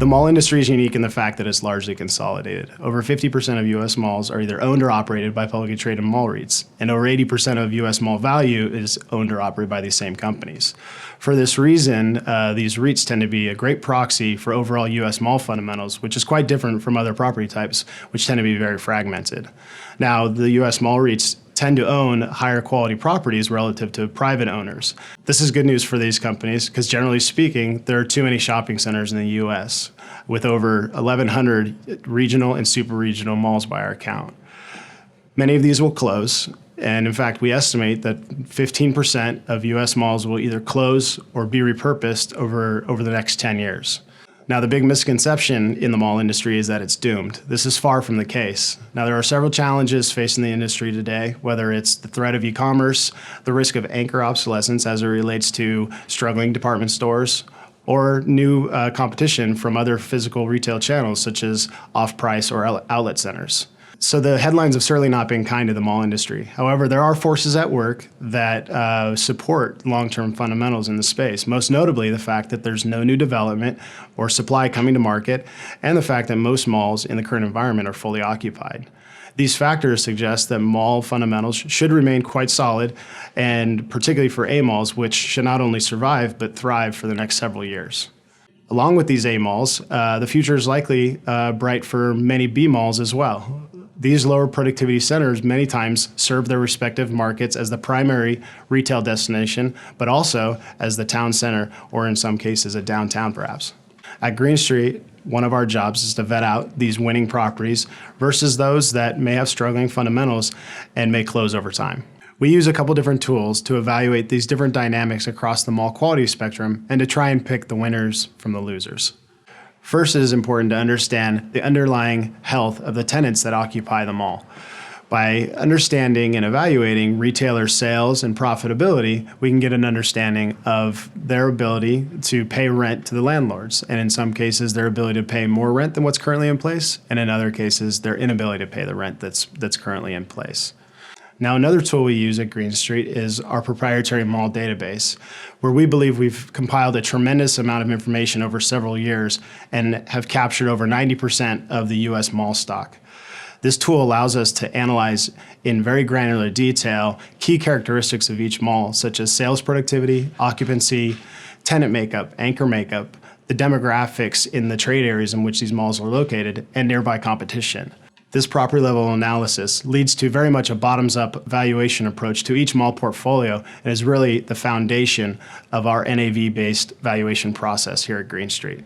The mall industry is unique in the fact that it's largely consolidated. Over 50% of U.S. malls are either owned or operated by publicly traded mall REITs, and over 80% of U.S. mall value is owned or operated by these same companies. For this reason, these REITs tend to be a great proxy for overall U.S. mall fundamentals, which is quite different from other property types, which tend to be very fragmented. Now, the U.S. mall REITs tend to own higher quality properties relative to private owners. This is good news for these companies because generally speaking, there are too many shopping centers in the US with over 1,100 regional and super regional malls by our count. Many of these will close, and in fact, we estimate that 15% of US malls will either close or be repurposed over the next 10 years. Now, the big misconception in the mall industry is that it's doomed. This is far from the case. Now, there are several challenges facing the industry today, whether it's the threat of e-commerce, the risk of anchor obsolescence as it relates to struggling department stores, or new competition from other physical retail channels such as off-price or outlet centers. So the headlines have certainly not been kind to the mall industry. However, there are forces at work that support long-term fundamentals in the space, most notably the fact that there's no new development or supply coming to market, and the fact that most malls in the current environment are fully occupied. These factors suggest that mall fundamentals should remain quite solid, and particularly for A malls, which should not only survive but thrive for the next several years. Along with these A malls, the future is likely bright for many B malls as well. These lower productivity centers many times serve their respective markets as the primary retail destination, but also as the town center, or in some cases a downtown perhaps. At Green Street, one of our jobs is to vet out these winning properties versus those that may have struggling fundamentals and may close over time. We use a couple different tools to evaluate these different dynamics across the mall quality spectrum and to try and pick the winners from the losers. First, it is important to understand the underlying health of the tenants that occupy the mall. By understanding and evaluating retailer sales and profitability, we can get an understanding of their ability to pay rent to the landlords, and in some cases, their ability to pay more rent than what's currently in place, and in other cases, their inability to pay the rent that's currently in place. Now, another tool we use at Green Street is our proprietary mall database, where we believe we've compiled a tremendous amount of information over several years and have captured over 90% of the US mall stock. This tool allows us to analyze in very granular detail key characteristics of each mall, such as sales productivity, occupancy, tenant makeup, anchor makeup, the demographics in the trade areas in which these malls are located, and nearby competition. This property-level analysis leads to very much a bottoms-up valuation approach to each mall portfolio and is really the foundation of our NAV-based valuation process here at Green Street.